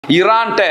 ஈரான்ட்ட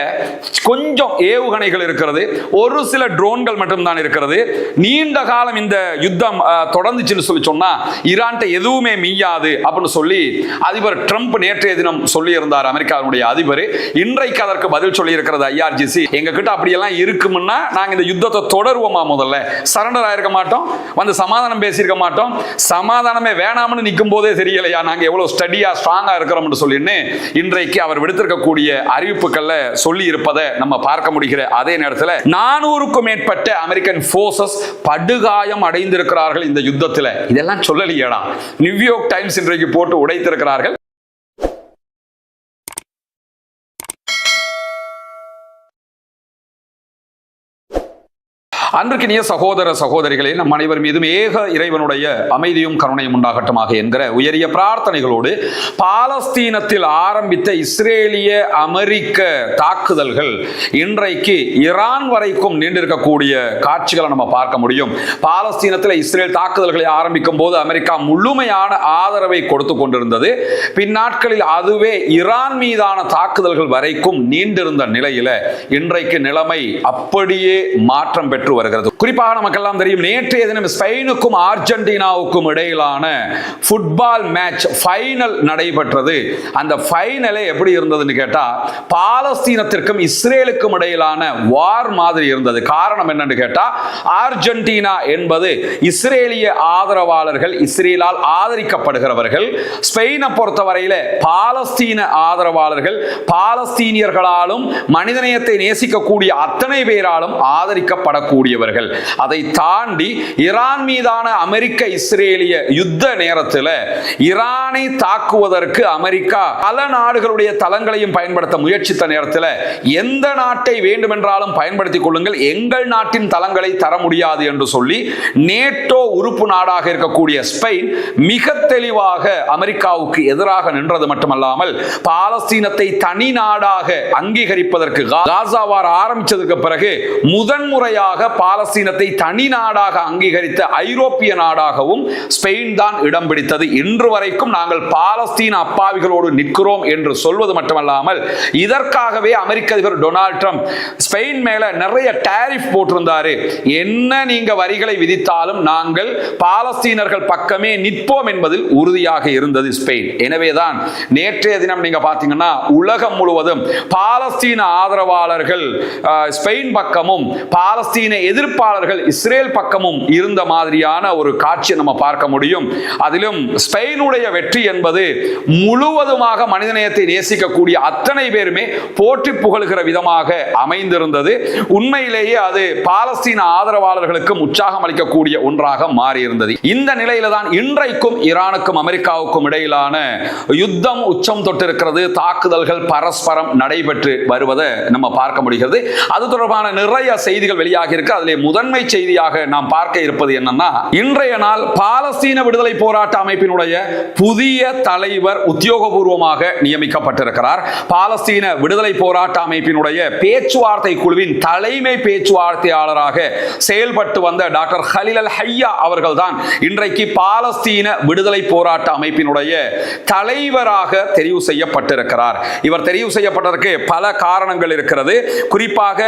கொஞ்சம் ஏவுகணைகள் இருக்கிறது, ஒரு சில ட்ரோன்கள் மட்டும்தான் இருக்கிறது. நீண்ட காலம் இந்த யுத்தம் தொடர்ந்துச்சுன்னு சொல்லி சொன்னா ஈரான்ட்ட எதுவுமே மீயாது அப்படின்னு சொல்லி அதிபர் ட்ரம்ப் நேற்றைய தினம் சொல்லி இருந்தார். அமெரிக்காவுடைய அதிபர் இன்றைக்கு அதற்கு பதில் சொல்லி இருக்கிறது ஐஆர்ஜிசி. எங்க கிட்ட அப்படியெல்லாம் இருக்கும்னா நாங்க இந்த யுத்தத்தை தொடருவோமா, முதல்ல சரண்டர் ஆயிருக்க மாட்டோம், வந்து சமாதானம் பேசியிருக்க மாட்டோம், சமாதானமே வேணாம்னு நிற்கும் போதே தெரியலையா நாங்க எவ்வளவு ஸ்டடியா ஸ்ட்ராங்கா இருக்கிறோம்னு சொல்லின்னு இன்றைக்கு அவர் விடுத்திருக்கக்கூடிய அறிவிப்புகள்ல சொல்லி இருப்பதை நம்ம பார்க்க முடிகிற அதே நேரத்தில் 400க்கும் மேற்பட்ட அமெரிக்கன் போர்சஸ் படுகாயம் அடைந்திருக்கிறார்கள் இந்த யுத்தத்தில். இதெல்லாம் சொல்லலையேடா, நியூயார்க் டைம்ஸ் இன்றைக்கு போட்டு உடைத்திருக்கிறார்கள். அன்றுக்கினிய சகோதர சகோதரிகளே, நம் அனைவர் மீதும் ஏக இறைவனுடைய அமைதியும் கருணையும் உண்டாகட்டுமாக என்கிற உயரிய பிரார்த்தனைகளோடு பாலஸ்தீனத்தில் ஆரம்பித்த இஸ்ரேலிய அமெரிக்க தாக்குதல்கள் இன்றைக்கு ஈரான் வரைக்கும் நீண்டிருக்கக்கூடிய காட்சிகளை நம்ம பார்க்க முடியும். பாலஸ்தீனத்தில் இஸ்ரேல் தாக்குதல்களை ஆரம்பிக்கும் போது அமெரிக்கா முழுமையான ஆதரவை கொடுத்து கொண்டிருந்தது. பின்னாட்களில் அதுவே ஈரான் மீதான தாக்குதல்கள் வரைக்கும் நீண்டிருந்த நிலையில இன்றைக்கு நிலைமை அப்படியே மாற்றம் பெற்று வருகிறது. குறிப்பாக நமக்கெல்லாம் தெரியும், நேற்றைய தினம் ஸ்பெயினுக்கும் அர்ஜென்டினாவுக்கும் இடையிலான ஃபுட்பால் மேட்ச் ஃபைனல் நடைபெற்றது. அந்த ஃபைனலே எப்படி இருந்ததுன்னு கேட்டா பாலஸ்தீனத்திற்கும் இஸ்ரேலுக்கும் இடையிலான வார் மாதிரி இருந்தது. காரணம் என்னன்னு கேட்டா அர்ஜென்டினா என்பது இஸ்ரேலிய ஆதரவாளர்கள், இஸ்ரேலால் ஆதரிக்கப்படுகிறவர்கள். ஸ்பெயினை பொறுத்தவரையில பாலஸ்தீன ஆதரவாளர்கள், பாலஸ்தீனியர்களாலும் மனிதநேயத்தை நேசிக்கக்கூடிய அத்தனை பேராலும் ஆதரிக்கப்படக்கூடியவர்கள். அதை தாண்டி ஈரான் மீதான அமெரிக்க இஸ்ரேலிய யுத்த நேரத்தில் ஈரானை தாக்குவதற்கு அமெரிக்கா பல நாடுகளுடைய தளங்களையும் பயன்படுத்த முயற்சித்த நேரத்தில் எந்த நாட்டை வேண்டுமென்றாலும் பயன்படுத்திக் கொள்ளுங்கள், எங்கள் நாட்டின் தளங்களை தர முடியாது என்று சொல்லி நேட்டோ உறுப்பு நாடாக இருக்கக்கூடிய ஸ்பெயின் மிக தெளிவாக அமெரிக்காவுக்கு எதிராக நின்றது மட்டுமல்லாமல் பாலஸ்தீனத்தை தனி நாடாக அங்கீகரிப்பதற்கு காசா வார் ஆரம்பிச்சதற்கு பிறகு முதன்முறையாக பாலஸ்தீனத்தை தனி நாடாக அங்கீகரித்த ஐரோப்பிய நாடாகவும் ஸ்பெயின் தான் இடம் பிடித்தது. இன்று வரைக்கும் நாங்கள் பாலஸ்தீன அப்பாவிகளோடு நிற்கிறோம் என்று சொல்வது மட்டுமல்லாமல் இதற்காகவே அமெரிக்க அதிபர் டொனால்ட் ட்ரம்ப் ஸ்பெயின் மேல நிறைய டாரிஃப் போட்டிருந்தாரு. என்ன நீங்க வரிகளை விதித்தாலும் நாங்கள் பாலஸ்தீனர்கள் பக்கமே நிற்போம் என்பதில் உறுதியாக இருந்தது ஸ்பெயின். எனவேதான் நேற்றைய தினம் நீங்க பாத்தீங்கன்னா உலகம் முழுவதும் பாலஸ்தீன ஆதரவாளர்கள் ஸ்பெயின் பக்கமும் பாலஸ்தீன எதிர்ப்பாளர்கள் இஸ்ரேல் பக்கமும் இருந்த மாதிரியான ஒரு காட்சியை நம்ம பார்க்க முடியும். அதிலும் ஸ்பெயினுடைய வெற்றி என்பது முழுவதுமாக மனிதநேயத்தை நேசிக்கக்கூடிய அத்தனை பேருமே போற்றி புகழ்கிற விதமாக அமைந்திருந்தது. உண்மையிலேயே அது பாலஸ்தீன ஆதரவாளர்களுக்கும் உற்சாகம் அளிக்கக்கூடிய ஒன்றாக மாறியிருந்தது. இந்த நிலையில தான் இன்றைக்கும் ஈரானுக்கும் அமெரிக்காவுக்கும் இடையிலான யுத்தம் உச்சம் தொட்டிருக்கிறது. தாக்குதல்கள் பரஸ்பரம் நடைபெற்று வருவதை நம்ம பார்க்க முடிகிறது. அது தொடர்பான நிறைய செய்திகள் வெளியாகி இருக்கு. அதிலே முதன்மை செய்தியாக நாம் பார்க்க இருப்பது என்னன்னா, இன்றைய நாள் பாலஸ்தீன விடுதலை போராட்ட அமைப்பினுடைய புதிய தலைவர் உத்தியோகபூர்வமாக நியமிக்கப்பட்டிருக்கிறார். பாலஸ்தீன விடுதலை போராட்ட அமைப்பினுடைய பேச்சுவார்த்தை குழுவின் தலைமை பேச்சுவார்த்தையாளராக செயல்பட்டு வந்த டாக்டர் ஹலீல் அல் ஹையா அவர்கள் தான் இன்றைக்கு பாலஸ்தீன விடுதலை போராட்ட அமைப்பினுடைய தலைவராக தெரிவு செய்யப்பட்டிருக்கிறார். இவர் தெரிவு செய்யப்பட்டதற்கு பல காரணங்கள் இருக்கிறது. குறிப்பாக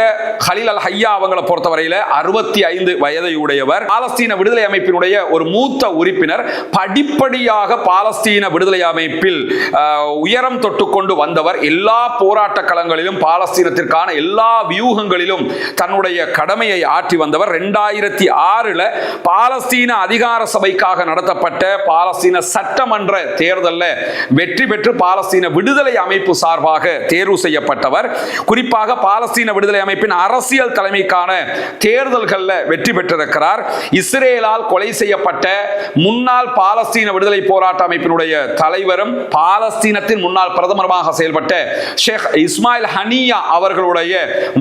ஹலீல் அல் ஹையா அவங்களை பொறுத்தவரையில் 65 வயதை உடையவர். பாலஸ்தீன விடுதலை அமைப்பினுடைய ஒரு மூத்த உறுப்பினர். படிப்படியாக பாலஸ்தீன விடுதலை அமைப்பில் உயரம் தொட்டுக்கொண்டு வந்தவர். எல்லா போராட்ட களங்களிலும் பாலஸ்தீனத்திற்கான எல்லா வியூகங்களிலும் தன்னுடைய கடமையை ஆற்றி வந்தவர். 2006 பாலஸ்தீன அதிகார சபைக்காக நடத்தப்பட்ட பாலஸ்தீன சட்டமன்ற தேர்தலில் வெற்றி பெற்று பாலஸ்தீன விடுதலை அமைப்பு சார்பாக தேர்வு செய்யப்பட்டவர். குறிப்பாக பாலஸ்தீன விடுதலை அமைப்பின் அரசியல் தலைமைக்கான தேர்தல்களில் வெற்றி பெற்றிருக்கிறார். இஸ்ரேலால் கொலை செய்யப்பட்ட முன்னாள் பாலஸ்தீன விடுதலை போராட்ட அமைப்பினுடைய தலைவரும் பாலஸ்தீனத்தின் முன்னாள் பிரதமருமாக செயல்பட்ட ஷேக் இஸ்மாயில் ஹனியா அவர்களுடைய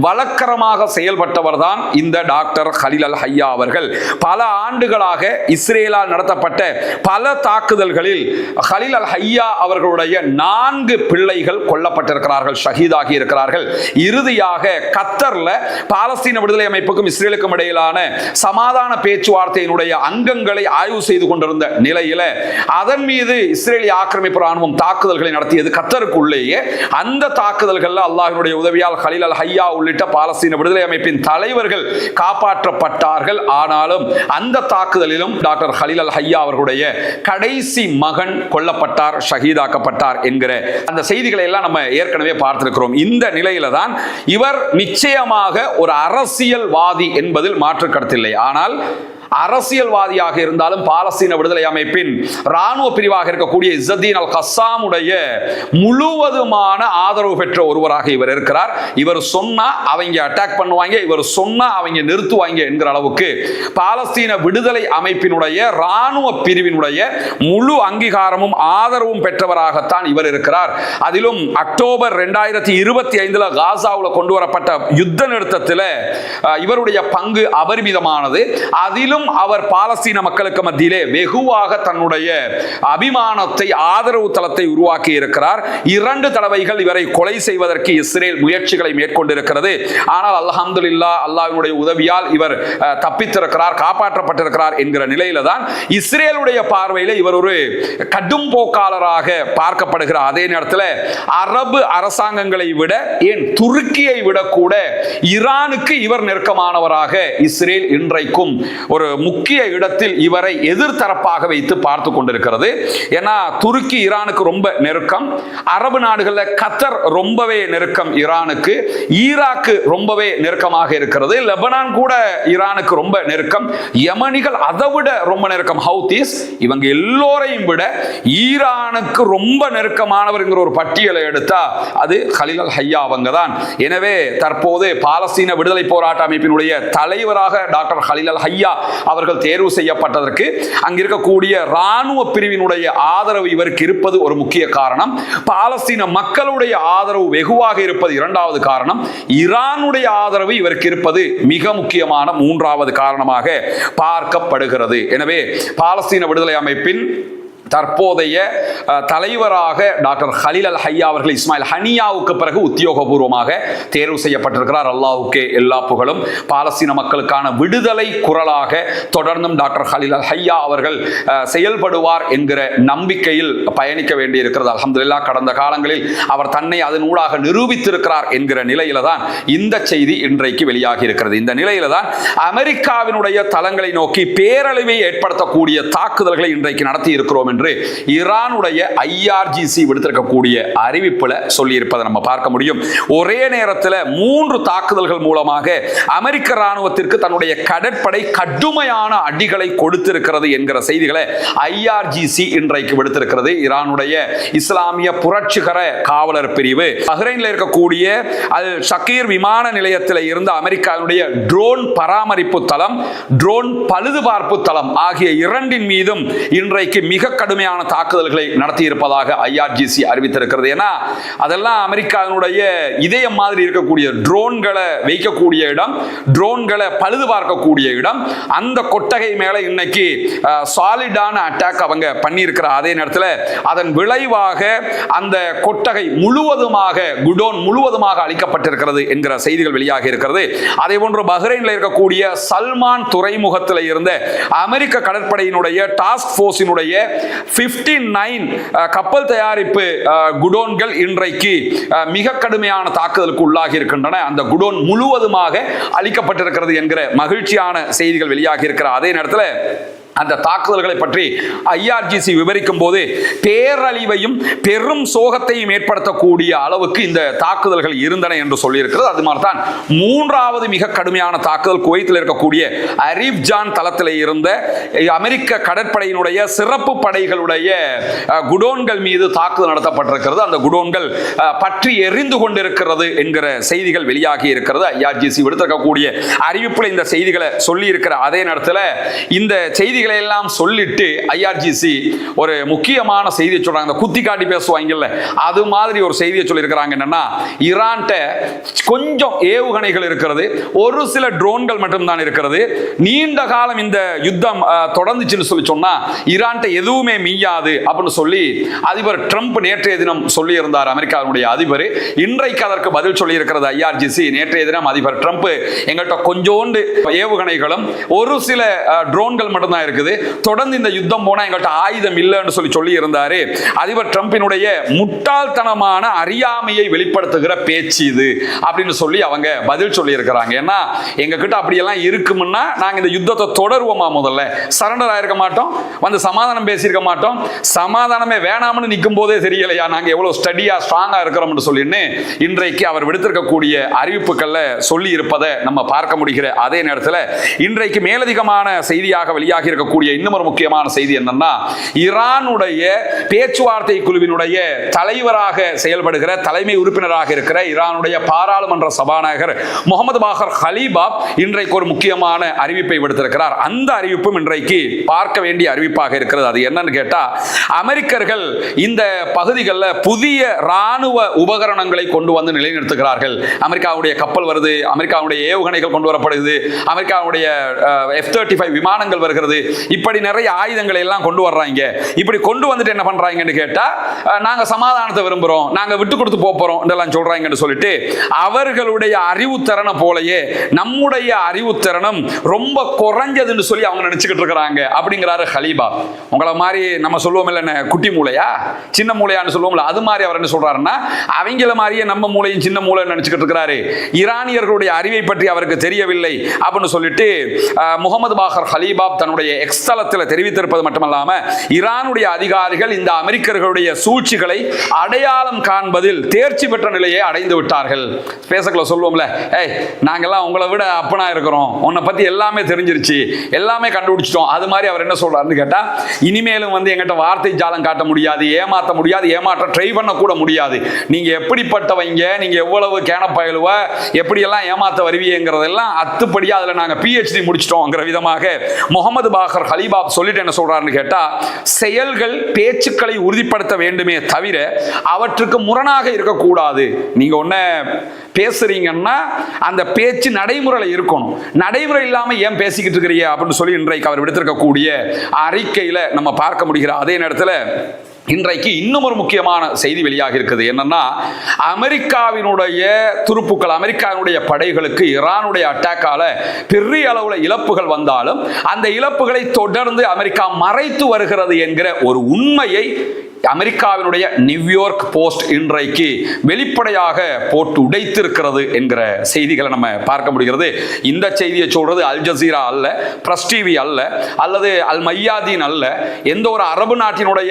வழக்கரமாக செயல்பட்டவர் தான் இந்த டாக்டர் ஹலீல் அல் ஹையா அவர்கள். பல ஆண்டுகளாக இஸ்ரேலால் நடத்தப்பட்ட பல தாக்குதல்களில் ஹலீல் அல் ஹையா அவர்களுடைய 4 பிள்ளைகள் கொல்லப்பட்டிருக்கிறார்கள், ஷஹீதாகி இருக்கிறார்கள். இறுதியாக கத்தர்ல பாலஸ்தீன விடுதலை அமைப்புக்கும் இஸ்ரேலுக்கும் இடையிலான சமாதான பேச்சுவார்த்தையினுடைய அங்கங்களை ஆய்வு செய்து கொண்டிருந்த நிலையில அதன் மீது இஸ்ரேலிய ஆக்கிரமிப்பு ராணுவம் தாக்குதல்களை நடத்தியது கத்தருக்குள்ளேயே. அந்த தாக்குதல்கள் அல்லாஹ்வினுடைய உதவியால் கலீல் அல் ஹையா உள்ளிட்ட பாலஸ்தீன விடுதலை அமைப்பின் தலைவர்கள் காப்பாற்றப்பட்டார்கள். ஆனாலும் அந்த தாக்குதலிலும் டாக்டர் கலீல் அல் ஹையா அவர்களுடைய கடைசி மகன் கொல்லப்பட்டார், ஷஹீதாக்கப்பட்டார் என்கிற அந்த செய்திகளை எல்லாம் நம்ம ஏற்கனவே பார்த்திருக்கிறோம். இந்த நிலையில தான் இவர் நிச்சயமாக ஒரு அரசியல்வாதி என்பதில் மாற்று கருத்தில்லை. ஆனால் அரசியல்வாதியாக இருந்தாலும் பாலஸ்தீன விடுதலை அமைப்பின் ராணுவ பிரிவாக இருக்கக்கூடிய இஸ்ஸத்தீன் அல் கஸ்ஸாமுடைய முழுவதுமான ஆதரவு பெற்ற ஒருவராக இவர் இருக்கிறார். இவர் சொன்னா அவங்க அட்டாக் பண்ணுவாங்க, இவர் சொன்னா அவங்க நிறுத்துவாங்க என்கிற அளவுக்கு பாலஸ்தீன விடுதலை அமைப்பினுடைய ராணுவ பிரிவினுடைய முழு அங்கீகாரமும் ஆதரவும் பெற்றவராகத்தான் இவர் இருக்கிறார். அதிலும் அக்டோபர் 2025 காசாவில் கொண்டு வரப்பட்ட யுத்த நிறுத்தத்தில் இவருடைய பங்கு அபரிமிதமானது. அதிலும் அவர் பாலஸ்தீன மக்களுக்கு மத்தியிலே வெகுவாக தன்னுடைய அபிமானத்தை, ஆதரவு தளத்தை உருவாக்கி இருக்கிறார். 2 தடவைகள் இவரை கொலை செய்வதற்கு இஸ்ரேல் முயற்சிகளை மேற்கொண்டிருக்கிறது. ஆனால் அல்ஹம்துலில்லாஹ், அல்லாஹ்வினுடைய உதவியால் இவர் தப்பித்திருக்கிறார், காப்பாற்றப்பட்டிருக்கிறார் என்கிற நிலையில தான் இஸ்ரேலுடைய பார்வையில் இவர் ஒரு கடும் போக்காளராக பார்க்கப்படுகிற அதே நேரத்தில் அரபு அரசாங்கங்களை விட, ஏன் துருக்கியை விட கூட ஈரானுக்கு இவர் நெருக்கமானவராக இஸ்ரேல் இன்றைக்கும் ஒரு முக்கிய இடத்தில் இவரை எதிர்த்தரப்பாக வைத்து பார்த்து கொண்டிருக்கிறது. ஏன்னா துருக்கி ஈரானுக்கு ரொம்ப நெருக்கம், அரபு நாடுகளில் கத்தர் ரொம்பவே நெருக்கம் ஈரானுக்கு, ஈராக்கு ரொம்பவே நெருக்கமாக இருக்கிறது, லெபனான் கூட ஈரானுக்கு ரொம்ப நெருக்கம், யமனிகள் அதை விட ரொம்ப நெருக்கம், ஹவுதீஸ். இவங்க எல்லோரையும் விட ஈரானுக்கு ரொம்ப நெருக்கமானவர்ங்கிற ஒரு பட்டியலை எடுத்தா அது கலீல் அல் ஹையா அவங்க தான். எனவே தற்போது பாலஸ்தீன விடுதலை போராட்ட அமைப்பினுடைய தலைவராக டாக்டர் கலீல் அல் ஹையா அவர்கள் தேர்வு செய்யப்பட்டதற்கு அங்கிருக்கக்கூடிய ராணுவ பிரிவினுடைய ஆதரவு இவருக்கு இருப்பது ஒரு முக்கிய காரணம். பாலஸ்தீன மக்களுடைய ஆதரவு வெகுவாக இருப்பது 2வது காரணம். ஈரானுடைய ஆதரவு இவருக்கு இருப்பது மிக முக்கியமான 3வது காரணமாக பார்க்கப்படுகிறது. எனவே பாலஸ்தீன விடுதலை அமைப்பின் தற்போதைய தலைவராக டாக்டர் கலீல் அல் ஹையா அவர்கள் இஸ்மாயில் ஹனியாவுக்கு பிறகு உத்தியோகபூர்வமாக தேர்வு செய்யப்பட்டிருக்கிறார். அல்லாஹ்வுக்கே எல்லா புகழும். பாலஸ்தீன மக்களுக்கான விடுதலை குரலாக தொடர்ந்தும் டாக்டர் கலீல் அல் ஹையா அவர்கள் செயல்படுவார் என்கிற நம்பிக்கையில் பயணிக்க வேண்டியிருக்கிறது. அல்ஹம்துலில்லாஹ், கடந்த காலங்களில் அவர் தன்னை அதன் ஊடாக நிரூபித்திருக்கிறார் என்கிற நிலையில தான் இந்த செய்தி இன்றைக்கு வெளியாகி இருக்கிறது. இந்த நிலையில தான் அமெரிக்காவினுடைய தளங்களை நோக்கி பேரழிவை ஏற்படுத்தக்கூடிய தாக்குதல்களை இன்றைக்கு நடத்தி இருக்கிறோம் என்று ஈரானுடைய IRGC விடுத்திருக்கக்கூடிய அறிவிப்புல சொல்லி இருப்பதை நம்ம பார்க்க முடியும். ஒரே நேரத்தில் 3 தாக்குதல்கள் மூலமாக அமெரிக்க ராணுவத்திற்கு தன்னுடைய கடற்படை கடுமையான அடிகளை கொடுத்திருக்கிறது என்கிற செய்திகளை IRGC இன்றைக்கு விடுத்திருக்கிறது. ஈரானுடைய இஸ்லாமிய புரட்சிகர காவலர் பிரிவு பஹ்ரைனில் இருக்கக்கூடிய அல் ஷகீர் விமான நிலையத்தில் இருந்த அமெரிக்காவுடைய ட்ரோன் பராமரிப்பு தளம், ட்ரோன் பழுதுபார்ப்பு தளம் ஆகிய 2 மீதும் இன்றைக்கு மிக கடுமையான தாக்குதல்களை நடத்தி இருப்பதாக IRGC அறிவித்திருக்கிறது. ஏன்னா அதெல்லாம் அமெரிக்காவினுடைய இதயம் மாதிரி இருக்கக்கூடிய ட்ரோன்களை வைக்கக்கூடிய இடம், ட்ரோன்களை பழுது பார்க்கக்கூடிய இடம். அந்த கொட்டகை மேல இன்னைக்கு சாலிடான அட்டாக் அவங்க பண்ணியிருக்கிற அதே நேரத்தில் அதன் விளைவாக அந்த கொட்டகை முழுவதுமாக, குடோன் முழுவதுமாக அளிக்கப்பட்டிருக்கிறது என்கிற செய்திகள் வெளியாக இருக்கிறது. அதே போன்று பஹ்ரைனில் இருக்கக்கூடிய சல்மான் துறைமுகத்தில் இருந்த அமெரிக்க கடற்படையினுடைய டாஸ்க் போர்ஸினுடைய 59 கப்பல் தயாரிப்பு குடோன்கள் இன்றைக்கு மிக கடுமையான தாக்குதலுக்கு உள்ளாகி இருக்கின்றன. அந்த குடோன் முழுவதுமாக அளிக்கப்பட்டிருக்கிறது என்கிற மகிழ்ச்சியான செய்திகள் வெளியாகி இருக்கிற அதே நேரத்தில் அந்த தாக்குதல்களை பற்றி IRGC விவரிக்கும் போது பேரழிவையும் பெரும் சோகத்தையும் ஏற்படுத்தக்கூடிய அளவுக்கு இந்த தாக்குதல்கள் இருந்தன என்று சொல்லியிருக்கிறது. அது மாதிரி தான் 3வது மிக கடுமையான தாக்குதல் குவைத்தில் இருக்கக்கூடிய அரிஃப் ஜான் தளத்தில் இருந்த அமெரிக்க கடற்படையினுடைய சிறப்பு படைகளுடைய குடோன்கள் மீது தாக்குதல் நடத்தப்பட்டிருக்கிறது. அந்த குடோன்கள் பற்றி எரிந்து கொண்டிருக்கிறது என்கிற செய்திகள் வெளியாகி இருக்கிறது. IRGC விடுத்திருக்கக்கூடிய அறிவிப்பில் இந்த செய்திகளை சொல்லி இருக்கிற அதே நேரத்தில் இந்த செய்தி செய்திகளை எல்லாம் சொல்லிட்டு ஐஆர்ஜிசி ஒரு முக்கியமான செய்தியை சொல்றாங்க. அந்த குத்தி காட்டி பேசுவாங்கல்ல, அது மாதிரி ஒரு செய்தியை சொல்லியிருக்கிறாங்க. என்னன்னா, ஈரான்ட்ட கொஞ்சம் ஏவுகணைகள் இருக்கிறது, ஒரு சில ட்ரோன்கள் மட்டும்தான் இருக்கிறது. நீண்ட காலம் இந்த யுத்தம் தொடர்ந்துச்சுன்னு சொல்லி சொன்னா ஈரான்ட்ட எதுவுமே மீயாது அப்படின்னு சொல்லி அதிபர் ட்ரம்ப் நேற்றைய தினம் சொல்லி இருந்தார். அமெரிக்காவுடைய அதிபர் இன்றைக்கு அதற்கு பதில் சொல்லி இருக்கிறது ஐஆர்ஜிசி. நேற்றைய தினம் அதிபர் ட்ரம்ப் எங்கள்கிட்ட கொஞ்சோண்டு ஏவுகணைகளும் ஒரு சில ட்ரோன்கள் மட்டும்தான் இருக்குது, தொடர்ந்து இந்த யுத்தம் போனா எங்கள்கிட்ட ஆயுதம் இல்லைன்னு சொல்லி இருந்தாரு. அதிபர் ட்ரம்பினுடைய முட்டாள்தனமான அறியாமையை வெளிப்படுத்துகிற பேச்சு இது அப்படின்னு சொல்லி அவங்க பதில் சொல்லி இருக்கிறாங்க. ஏன்னா எங்க கிட்ட அப்படியெல்லாம் இருக்கும்னா நாங்க இந்த யுத்தத்தை தொடருவோமா, முதல்ல சரண்டர் ஆயிருக்க மாட்டோம், வந்து சமாதானம் பேசியிருக்க மாட்டோம். சமாதானமே வேணாம்னு நிற்கும் போதே தெரியலையா நாங்க எவ்வளவு ஸ்டடியா ஸ்ட்ராங்கா இருக்கிறோம்னு சொல்லின்னு இன்றைக்கு அவர் விடுத்திருக்கக்கூடிய அறிவிப்புகள்ல சொல்லி இருப்பதை நம்ம பார்க்க முடிகிற அதே நேரத்தில் இன்றைக்கு மேலதிகமான செய்தியாக வெளியாகி இருக்கக்கூடிய இன்னும் ஒரு முக்கியமான செய்தி என்னன்னா, ஈரானுடைய பேச்சுவார்த்தை குழுவினுடைய தலைவராக செயல்படுகிற தலைமை உறுப்பினராக இருக்கிற ஈரானுடைய பாராளுமன்ற சபாநாயகர் முகமது பாகர் ஹலீபாப் இன்றைக்கு ஒரு முக்கியமான அறிவிப்பை விடுத்திருக்கிறார். அந்த அறிவிப்பும் இன்றைக்கு பார்க்க வேண்டிய அறிவிப்பாக இருக்கிறது. அது என்னன்னு கேட்டா, அமெரிக்கர்கள் இந்த பகுதிகளில் புதிய ராணுவ உபகரணங்களை கொண்டு வந்து நிலைநிறுத்துகிறார்கள். அமெரிக்காவுடைய கப்பல் வருது, அமெரிக்காவுடைய ஏவுகணைகள் கொண்டு வரப்படுது, அமெரிக்காவுடைய F-35 விமானங்கள் வருகிறது, இப்படி நிறைய ஆயுதங்களை எல்லாம் கொண்டு வர்றாங்க. இப்படி கொண்டு வந்துட்டு என்ன பண்றாங்கன்னு கேட்டா, நாங்க சமாதானத்தை விரும்புறோம், நாங்க விட்டு கொடுத்து போறோம் இதெல்லாம் சொல்றாங்கன்னு சொல்லிட்டு அவர்களுடைய அறிவுத்திறனை போலயே நம்முடைய அறிவுத்திறனும் ரொம்ப குறைஞ்சதுன்னு சொல்லி அவங்க நினைச்சுக்கிட்டு இருக்கிறாங்க அப்படிங்கிறாரு ஹலீபா. உங்களை மாதிரி நம்ம சொல்லுவோம் இல்ல குட்டி மூளையா சின்ன மூளையான்னு சொல்லுவோம்ல, அது மாதிரி அவர் என்ன சொல்றாருன்னா, அவங்கள மாதிரியே நம்ம மூளையும் சின்ன மூளை நினைச்சுக்கிட்டு இருக்கிறாரு. ஈரானியர்களுடைய அறிவை பற்றி அவருக்கு தெரியவில்லை அப்படின்னு சொல்லிட்டு முகமது பாகர் ஹலீபாப் தன்னுடைய எக்ஸ் தளத்தில் தெரிவித்திருப்பது மட்டுமல்லாம, ஈரானுடைய அதிகாரிகள் இந்த அமெரிக்கர்களுடைய சூழ்ச்சிகளை அடையாளம் காண்பதில் தேர்ச்சி பெற்ற நிலையை அடைந்து விட்டார்கள். பேசக்குள்ள சொல்லுவோம்ல, நாங்கெல்லாம் உங்களை விட அப்பனா இருக்கிறோம், உன்னை பத்தி எல்லாமே தெரிஞ்சிருச்சு, எல்லாமே கண்டுபிடிச்சிட்டோம். அது மாதிரி அவர் என்ன சொல்றாருன்னு கேட்டா, இனிமேலும் வந்து எங்கிட்ட வார்த்தை ஜாலம் காட்ட முடியாது, ஏமாற்ற முடியாது, ஏமாற்ற ட்ரை பண்ண கூட முடியாது. நீங்க எப்படிப்பட்டவங்க, நீங்க எவ்வளவு கேனப்பயலுவ, எப்படியெல்லாம் ஏமாத்த வருவீங்கிறதெல்லாம் அத்துப்படியா அதுல நாங்க PhD முடிச்சிட்டோங்கிற விதமாக முகமது பாகர் ஹலீபாப் சொல்லிட்டு என்ன சொல்றாருன்னு கேட்டா, செயல்கள் பேச்சுக்களை உறுதிப்படுத்த வேண்டுமே தவிர அவற்றுக்கு முரணாக இருக்கக்கூடாது. நீங்க ஒன்ன பேசுறீங்கன்னா அந்த பேச்சு நடைமுறையில் இருக்கணும், நடைமுறை இல்லாம ஏன் பேசிக்கிட்டு இருக்கிறீங்க அப்படின்னு சொல்லி இன்றைக்கு அவர் விடுத்திருக்கக்கூடிய அறிக்கையில நம்ம பார்க்க முடிகிற அதே நேரத்தில் இன்றைக்கு இன்னும் ஒரு முக்கியமான செய்தி வெளியாக இருக்குது. என்னன்னா, அமெரிக்காவினுடைய துருப்புக்கள், அமெரிக்காவினுடைய படைகளுக்கு ஈரானுடைய அட்டாக்கால பெரிய அளவுல இழப்புகள் வந்தாலும் அந்த இழப்புகளை தொடர்ந்து அமெரிக்கா மறைத்து வருகிறது என்கிற ஒரு உண்மையை அமெரிக்காவினுடைய நியூயார்க் போஸ்ட் இன்றைக்கு வெளிப்படையாக போட்டு உடைத்திருக்கிறது என்கிற செய்திகளை நம்ம பார்க்க முடிகிறது. இந்த செய்தியை சொல்றது அல் ஜசீரா அல்ல, பிரஸ் டிவி அல்ல, அல்லது அல் மையாதீன் அல்ல, எந்த ஒரு அரபு நாட்டினுடைய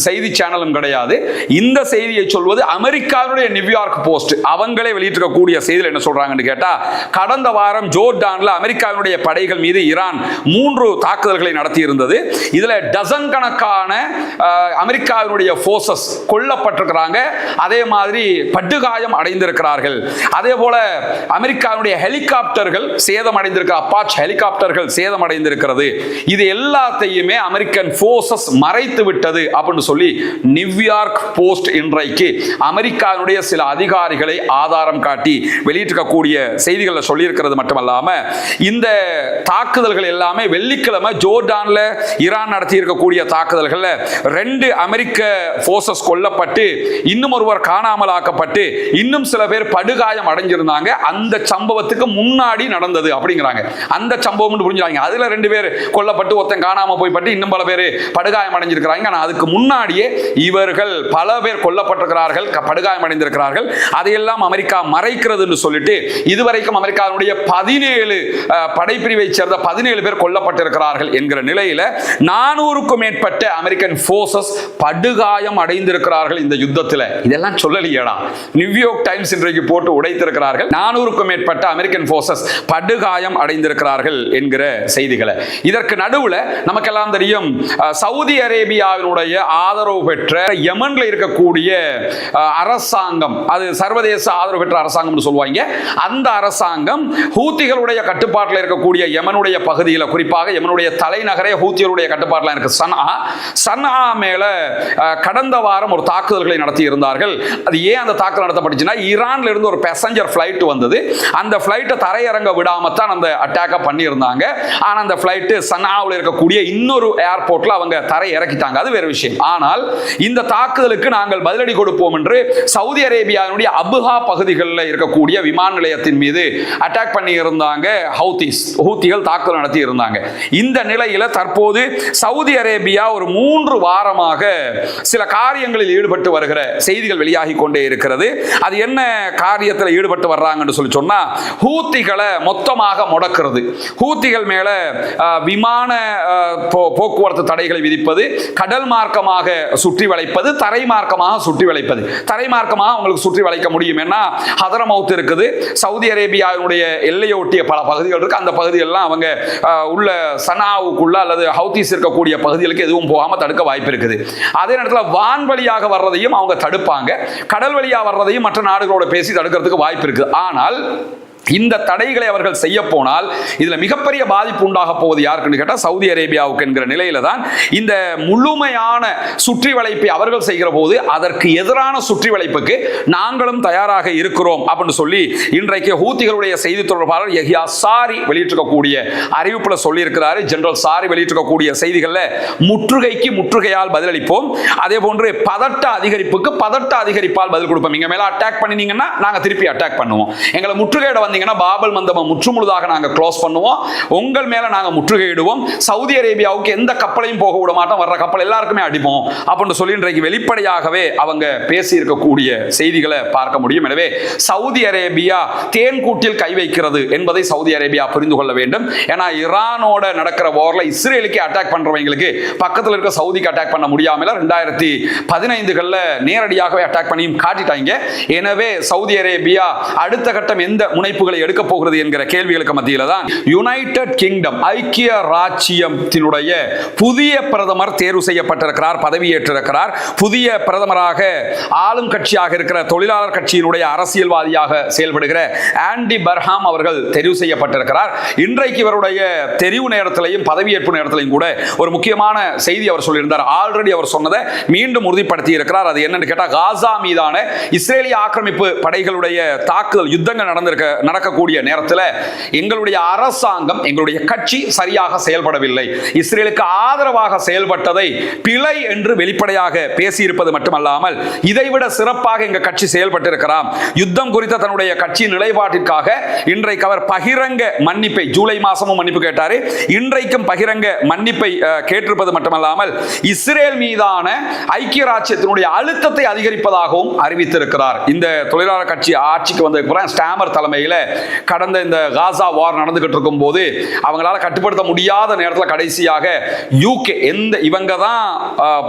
செய்தி சேனலும் கிடையாது. இந்த செய்தியை சொல்வது அமெரிக்காவினுடைய நியூயார்க் போஸ்ட். அவங்களே வெளியிட்டிருக்கக்கூடிய செய்தியில் என்ன சொல்றாங்கன்னு கேட்டா, கடந்த வாரம் ஜோர்டான்ல அமெரிக்காவினுடைய படைகள் மீது ஈரான் 3 தாக்குதல்களை நடத்தி இருந்தது. இதுல டசன் கணக்கான அமெரிக்கா போர்சஸ் கொல்லப்பட்டிருக்கிறாங்க, அதே மாதிரி படுகாயம் அடைந்திருக்கிறார்கள். அதே போல அமெரிக்காவுடைய ஹெலிகாப்டர்கள் சேதம் அடைந்திருக்கிற அப்பாச் ஹெலிகாப்டர்கள் சேதம் அடைந்திருக்கிறது. இது எல்லாத்தையுமே அமெரிக்கன் போர்சஸ் மறைத்து விட்டது அப்படின்னு சொல்லி நியூயார்க் போஸ்ட் இன்றைக்கு அமெரிக்காவுடைய சில அதிகாரிகளை ஆதாரம் காட்டி வெளியிட்டிருக்கக்கூடிய செய்திகளை சொல்லியிருக்கிறது மட்டுமல்லாம, இந்த தாக்குதல்கள் எல்லாமே வெள்ளிக்கிழமை ஜோர்டான்ல ஈரான் நடத்தி இருக்கக்கூடிய தாக்குதல்கள் 2 அமெரிக்க போர்சஸ் கொல்லப்பட்டு இன்னும் ஒருவர் காணாமல் ஆக்கப்பட்டு இன்னும் சில பேர் படுகாயம் அடைஞ்சிருந்தாங்க. அந்த சம்பவத்துக்கு முன்னாடி நடந்தது அப்படிங்கிறாங்க. அந்த சம்பவம் புரிஞ்சுறாங்க. அதுல 2 பேர் கொல்லப்பட்டு ஒருத்தன் காணாம போய்பட்டு இன்னும் பல பேர் படுகாயம் அடைஞ்சிருக்கிறாங்க. ஆனா அதுக்கு முன்னாடியே இவர்கள் பல பேர் கொல்லப்பட்டிருக்கிறார்கள், படுகாயம் அடைந்திருக்கிறார்கள். அதையெல்லாம் அமெரிக்கா மறைக்கிறதுன்னு சொல்லிட்டு இதுவரைக்கும் அமெரிக்காவுடைய 17 படைப்பிரிவை சேர்ந்த 17 பேர் கொல்லப்பட்டிருக்கிறார்கள் என்கிற நிலையில 400க்கும் மேற்பட்ட அமெரிக்கன் போர்சஸ் படுகாயம் அடைந்திருக்கிறார்கள் இந்த யுத்தத்தில். இதெல்லாம் சொல்லலையேடா, நியூயார்க் டைம்ஸ் இன்றைக்கு போட்டு உடைத்திருக்கிறார்கள். 400க்கும் மேற்பட்ட அமெரிக்கன் போர்சஸ் படுகாயம் அடைந்திருக்கிறார்கள் என்கிற செய்திகளை. இதற்கு நடுவில் நமக்கெல்லாம் தெரியும், சவுதி அரேபியாவினுடைய ஆதரவு பெற்ற யமன்ல இருக்கக்கூடிய அரசாங்கம், அது சர்வதேச ஆதரவு பெற்ற அரசாங்கம் சொல்லுவாங்க. அந்த அரசாங்கம் ஹூத்திகளுடைய கட்டுப்பாட்டில் இருக்கக்கூடிய யமனுடைய பகுதியில், குறிப்பாக யமனுடைய தலைநகரே ஹூத்திகளுடைய கட்டுப்பாட்டில் இருக்கு சன்ஆ மேல கடந்த வாரம் ஒரு தாக்குதல்களை நடத்தி இருந்தார்கள். அது ஏன் அந்த தாக்குதல் நடத்தப்பட்டுச்சுன்னா, ஈரான்ல இருந்து ஒரு பேசஞ்சர் ஃபிளைட் வந்தது. அந்த ஃபிளைட்டை தரையிறங்க விடாம தான் அந்த அட்டாக்க பண்ணி இருந்தாங்க. ஆனா அந்த ஃபிளைட் சன்ஆவில் இருக்கக்கூடிய இன்னொரு ஏர்போர்ட்ல அவங்க தரை இறக்கிட்டாங்க. அது வேற விஷயம். ஆனால் இந்த தாக்குதலுக்கு நாங்கள் பதிலடி கொடுப்போம் என்று சவுதி அரேபியாவுடைய அபுஹா பகுதிகளில் இருக்கக்கூடிய விமான நிலையத்தின் மீது அட்டாக் பண்ணி இருந்தாங்க. ஹூத்திகள் தாக்குதல் நடத்தி இருந்தாங்க. இந்த நிலையில தற்போது சவுதி அரேபியா ஒரு 3 வாரமாக சில காரியங்களில் ஈடுபட்டு வருகிற செய்திகள் வெளியாகி கொண்டே இருக்கிறது. அது என்ன காரியத்தில் ஈடுபட்டு வர்றாங்கன்னு சொல்லி சொன்னா, ஹூத்திகளை மொத்தமாக முடக்கிறது, ஹூத்திகள் மேல விமான போக்குவரத்து தடைகளை விதிப்பது, கடல் மார்க்கமாக சுற்றி வளைப்பது, தரை மார்க்கமாக சுற்றி வளைப்பது. தரை மார்க்கமாக உங்களுக்கு சுற்றி வளைக்க முடியும். ஏன்னா ஹதரமவுத் இருக்குது, சவுதி அரேபியாவுடைய எல்லையொட்டிய பல பகுதிகள் இருக்கு. அந்த பகுதிகளெல்லாம் அவங்க உள்ள சனாவுக்குள்ள அல்லது ஹவுத்திஸ் இருக்கக்கூடிய பகுதிகளுக்கு எதுவும் போகாம தடுக்க வாய்ப்பு இருக்குது. அதே நேரத்தில் வான் வழியாக வர்றதையும் அவங்க தடுப்பாங்க, கடல் வழியாக வர்றதையும் மற்ற நாடுகளோட பேசி தடுக்கிறதுக்கு வாய்ப்பு இருக்குது. ஆனால் இந்த தடைகளை அவர்கள் செய்ய போனால் இதுல மிகப்பெரிய பாதிப்பு உண்டாக போவது யாருக்குன்னு கேட்டால் சவுதி அரேபியாவுக்கு என்கிற நிலையில தான் இந்த முழுமையான சுற்றி வளைப்பை அவர்கள் செய்கிற போது அதற்கு எதிரான சுற்றி வளைப்புக்கு நாங்களும் தயாராக இருக்கிறோம் அப்படின்னு சொல்லி இன்றைக்கு ஹூத்திகளுடைய செய்தி தொடர்பாளர் யஹ்யா சாரி வெளியிட்டிருக்கக்கூடிய அறிவிப்புல சொல்லி இருக்கிறாரு. ஜெனரல் சாரி வெளியிட்டிருக்கக்கூடிய செய்திகள்ல முற்றுகைக்கு முற்றுகையால் பதிலளிப்போம், அதே போன்று பதட்ட அதிகரிப்புக்கு பதட்ட அதிகரிப்பால் பதில் கொடுப்போம். நீங்க மேல அட்டாக் பண்ணினீங்கன்னா நாங்க திருப்பி அட்டாக் பண்ணுவோம். எங்களை முற்றுகையிட பாபல் மந்தபம் முற்றுமுழுதாக நாங்க க்ளோஸ் பண்ணுவோம், உங்கள் மேல நாங்க முற்றுகையிடுவோம், சவுதி அரேபியாவுக்கு எந்த கப்பலையும் போக விட மாட்டோம், வர்ற கப்பல் எல்லாருக்குமே அடிப்போம் அப்படின்னு சொல்லி இன்றைக்கு வெளிப்படையாகவே அவங்க பேசி இருக்கக்கூடிய செய்திகளை பார்க்க முடியும். எனவே சவுதி அரேபியா தேன்கூட்டில் கை வைக்கிறது என்பதை சவுதி அரேபியா புரிந்து கொள்ள வேண்டும். ஏன்னா ஈரானோட நடக்கிற வார்ல இஸ்ரேலுக்கு அட்டாக் பண்றவங்களுக்கு பக்கத்தில் இருக்க சவுதிக்கு அட்டாக் பண்ண முடியாமல 2015 நேரடியாகவே அட்டாக் பண்ணியும் காட்டிட்டாங்க. எனவே சவுதி அரேபியா அடுத்த கட்டம் எந்த முனைப்புகள் எடுக்க போகிறது என்கிற கேள்விகளுக்கு மத்தியில தான் யுனைடெட் கிங்டம், ஐக்கிய ராச்சியத்தினுடைய புதிய பிரதமர் தேர்வு செய்யப்பட்டிருக்கிறார், பதவியேற்றிருக்கிறார். புதிய பிரதமராக ஆளும் கட்சியாக இருக்கிற தொழிலாளர் கட்சியினுடைய அரசியல்வாதியாக செயல்படுகிற ஆண்டி பர்ஹாம் அவர்கள் தெரிவு செய்யப்பட்டிருக்கிறார். இன்றைக்கு இவருடைய தெரிவு நேரத்திலையும் பதவியேற்பு நேரத்திலையும் கூட ஒரு முக்கியமான செய்தி அவர் சொல்லியிருந்தார். ஆல்ரெடி அவர் சொன்னதை மீண்டும் உறுதிப்படுத்தி இருக்கிறார். அது என்னன்னு கேட்டா, காசா மீதான இஸ்ரேலிய ஆக்கிரமிப்பு படைகளுடைய தாக்குதல் யுத்தங்கள் நடக்கக்கூடிய நேரத்தில் எங்களுடைய அரசாங்கம், எங்களுடைய கட்சி சரியாக செயல்படவில்லை, இஸ்ரேலுக்கு ஆதரவாக செயல்பட்டதை பிழை என்று வெளிப்படையாக பேசியிருப்பது மட்டுமல்லாமல் இதைவிட சிறப்பாக எங்க கட்சி செயல்பட்டிருக்கிறார். யுத்தம் குறித்த தன்னுடைய கட்சியின் நிலைப்பாட்டிற்காக இன்றைக்கு அவர் பகிரங்க மன்னிப்பை, ஜூலை மாசமும் மன்னிப்பு கேட்டாரு, இன்றைக்கும் பகிரங்க மன்னிப்பை கேட்டிருப்பது மட்டுமல்லாமல் இஸ்ரேல் மீதான ஐக்கிய ராச்சியத்தினுடைய அழுத்தத்தை அதிகரிப்பதாகவும் அறிவித்திருக்கிறார். இந்த தொழிலாளர் கட்சி ஆட்சிக்கு வந்த ஸ்டாமர் தலைமையில் கடந்த இந்த காசா வார் நடந்துகிட்டு இருக்கும் போது அவங்களால கட்டுப்படுத்த முடியாத நேரத்தில் கடைசியாக யூகே, இவங்க தான்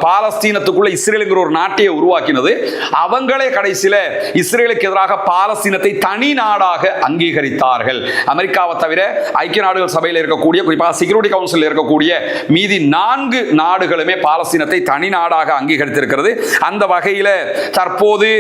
பாலஸ்தீனத்துக்குள்ள இஸ்ரேலுங்கிற ஒரு நாட்டையே உருவாக்கினது, அவங்களே கடைசியில் இஸ்ரேலுக்கு எதிராக பாலஸ்தீனத்தை தனி நாடாக அங்கீகரித்தார்கள். அமெரிக்காவை தவிர ஐக்கிய நாடுகள் சபையில் இருக்கக்கூடிய, குறிப்பாக செக்யூரிட்டி கவுன்சில் இருக்கக்கூடிய மீதி 4 நாடுகளுமே பாலஸ்தீனத்தை தனி நாடாக அங்கீகரித்திருக்கிறது. அந்த வகையில் தற்போது